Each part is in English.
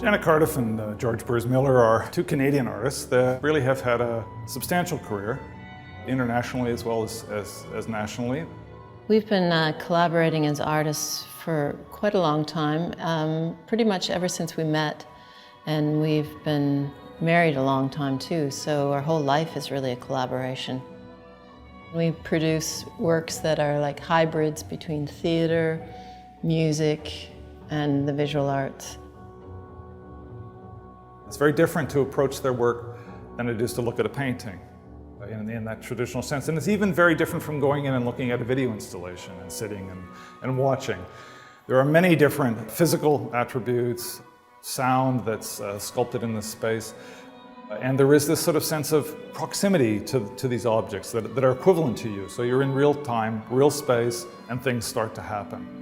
Janet Cardiff and George Bures are two Canadian artists that really have had a substantial career, internationally as well as nationally. We've been collaborating as artists for quite a long time, pretty much ever since we met, and we've been married a long time too, so our whole life is really a collaboration. We produce works that are like hybrids between theater, music, and the visual arts. It's very different to approach their work than it is to look at a painting in that traditional sense. And it's even very different from going in and looking at a video installation and sitting and watching. There are many different physical attributes, sound that's sculpted in this space, and there is this sort of sense of proximity to these objects that are equivalent to you. So you're in real time, real space, and things start to happen.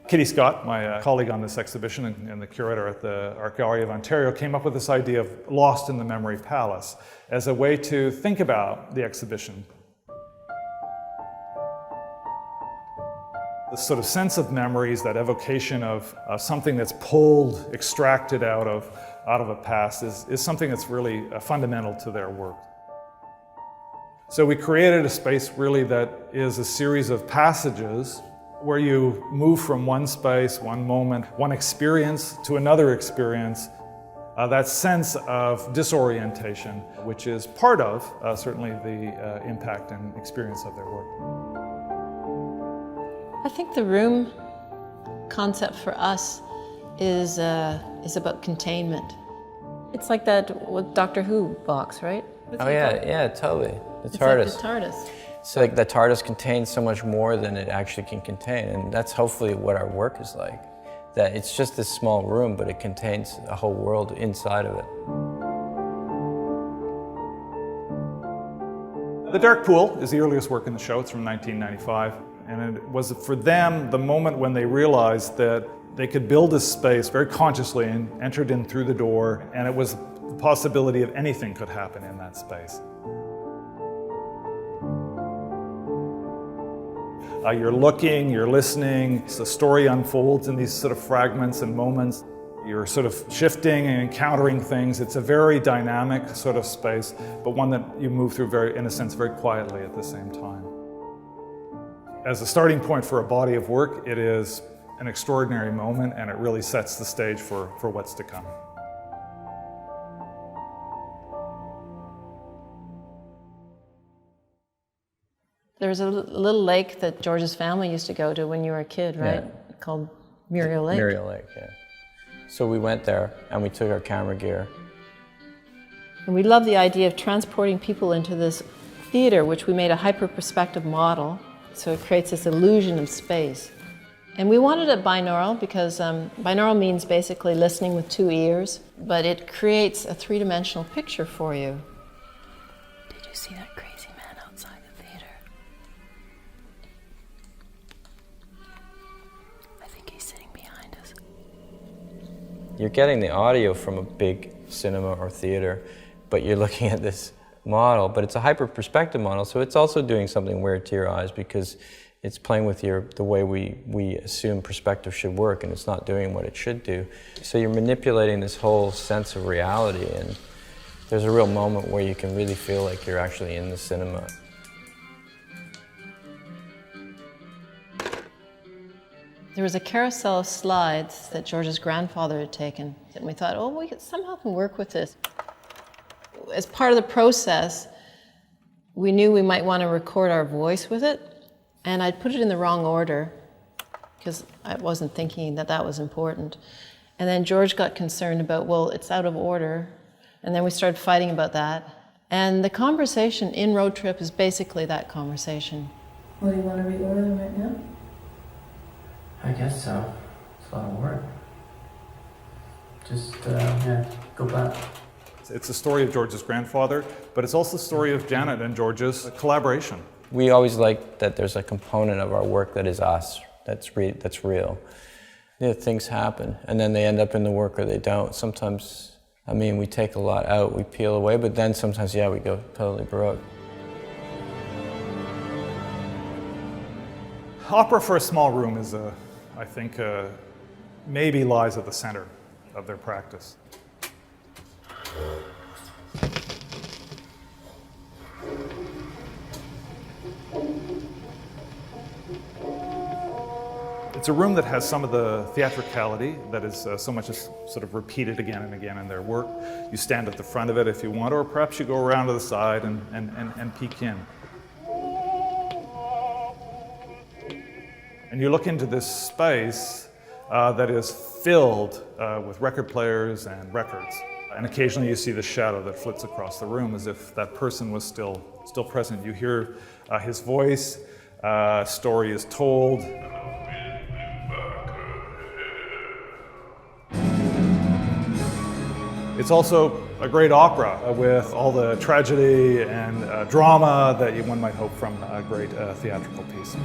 Kitty Scott, my colleague on this exhibition and the curator at the Art Gallery of Ontario, came up with this idea of Lost in the Memory Palace as a way to think about the exhibition. This sort of sense of memories, that evocation of something that's pulled, extracted out of a past is something that's really fundamental to their work. So we created a space really that is a series of passages where you move from one space, one moment, one experience to another experience, that sense of disorientation, which is part of certainly the impact and experience of their work. I think the room concept for us is about containment. It's like that with Doctor Who box, right? Oh yeah, totally. The TARDIS. Like the TARDIS. So like the TARDIS contains so much more than it actually can contain, and that's hopefully what our work is like. That it's just this small room, but it contains a whole world inside of it. The Dark Pool is the earliest work in the show. It's from 1995, and it was for them the moment when they realized that they could build this space very consciously and entered in through the door, and it was the possibility of anything could happen in that space. You're looking, you're listening, the story unfolds in these sort of fragments and moments. You're sort of shifting and encountering things. It's a very dynamic sort of space, but one that you move through in a sense, very quietly at the same time. As a starting point for a body of work, it is an extraordinary moment, and it really sets the stage for what's to come. There was a little lake that George's family used to go to when you were a kid, right? Yeah. Called Muriel Lake. Muriel Lake, yeah. So we went there and we took our camera gear. And we love the idea of transporting people into this theater, which we made a hyper-perspective model, so it creates this illusion of space. And we wanted it binaural because binaural means basically listening with two ears, but it creates a three-dimensional picture for you. Did you see that crazy man outside the theater? I think he's sitting behind us. You're getting the audio from a big cinema or theater, but you're looking at this model, but it's a hyper-perspective model, so it's also doing something weird to your eyes because it's playing with the way we assume perspective should work, and it's not doing what it should do. So you're manipulating this whole sense of reality, and there's a real moment where you can really feel like you're actually in the cinema. There was a carousel of slides that George's grandfather had taken, and we thought, oh, we somehow can work with this. As part of the process, we knew we might want to record our voice with it, and I'd put it in the wrong order because I wasn't thinking that that was important. And then George got concerned about, well, it's out of order, and then we started fighting about that. And the conversation in Road Trip is basically that conversation. Well, do you want to reorder them right now? I guess so. It's a lot of work. Just, yeah, go back. It's a story of George's grandfather, but it's also the story of Janet and George's collaboration. We always like that there's a component of our work that is us, that's real. Yeah, things happen, and then they end up in the work or they don't. Sometimes I mean, we take a lot out, we peel away, but then sometimes, yeah, we go totally Baroque. Opera for a small room is, I think, maybe lies at the center of their practice. It's a room that has some of the theatricality that is so much as sort of repeated again and again in their work. You stand at the front of it if you want, or perhaps you go around to the side and peek in. And you look into this space that is filled with record players and records. And occasionally you see the shadow that flits across the room as if that person was still present. You hear his voice, story is told. It's also a great opera with all the tragedy and drama that one might hope from a great theatrical piece.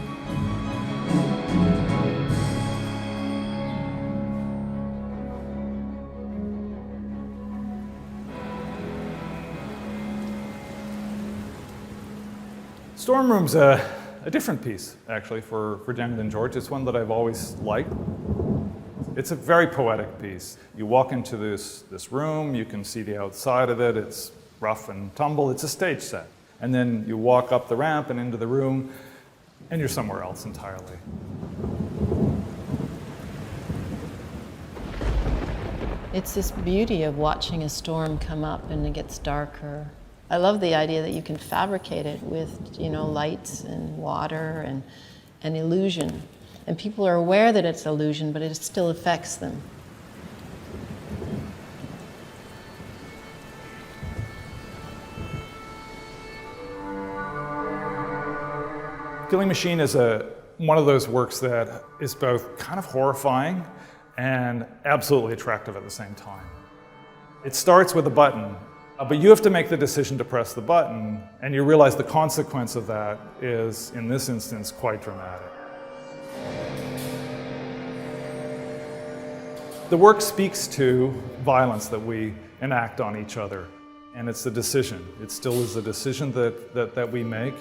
Storm Room's a different piece, actually, for Janet and George. It's one that I've always liked. It's a very poetic piece. You walk into this room, you can see the outside of it, it's rough and tumble, it's a stage set. And then you walk up the ramp and into the room, and you're somewhere else entirely. It's this beauty of watching a storm come up and it gets darker. I love the idea that you can fabricate it with, lights and water and illusion. And people are aware that it's illusion, but it still affects them. Killing Machine is one of those works that is both kind of horrifying and absolutely attractive at the same time. It starts with a button, but you have to make the decision to press the button, and you realize the consequence of that is, in this instance, quite dramatic. The work speaks to violence that we enact on each other, and it's a decision. It still is a decision that we make.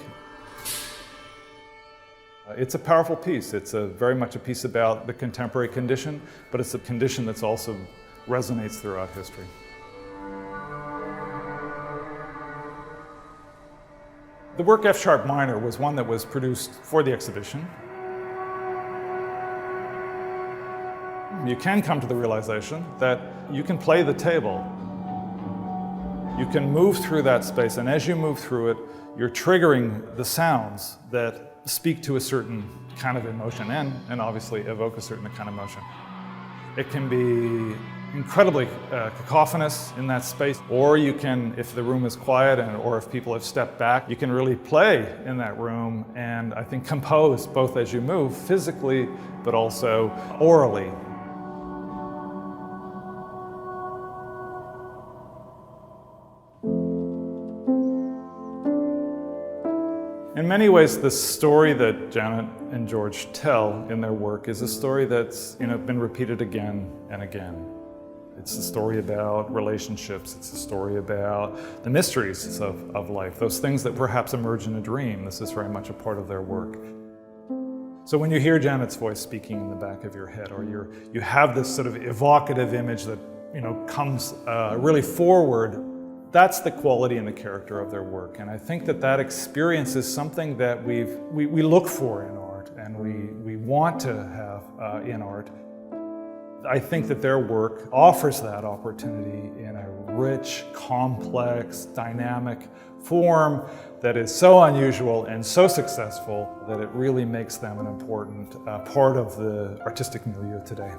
It's a powerful piece. It's very much a piece about the contemporary condition, but it's a condition that's also resonates throughout history. The work F-sharp minor was one that was produced for the exhibition. You can come to the realization that you can play the table. You can move through that space, and as you move through it, you're triggering the sounds that speak to a certain kind of emotion and obviously evoke a certain kind of emotion. It can be incredibly cacophonous in that space, or you can, if the room is quiet or if people have stepped back, you can really play in that room and I think compose both as you move physically but also orally. In many ways, the story that Janet and George tell in their work is a story that's been repeated again and again. It's a story about relationships. It's a story about the mysteries of life, those things that perhaps emerge in a dream. This is very much a part of their work. So when you hear Janet's voice speaking in the back of your head, or you have this sort of evocative image that comes really forward, that's the quality and the character of their work. And I think that experience is something that we look for in art, and we want to have in art. I think that their work offers that opportunity in a rich, complex, dynamic form that is so unusual and so successful that it really makes them an important part of the artistic milieu today.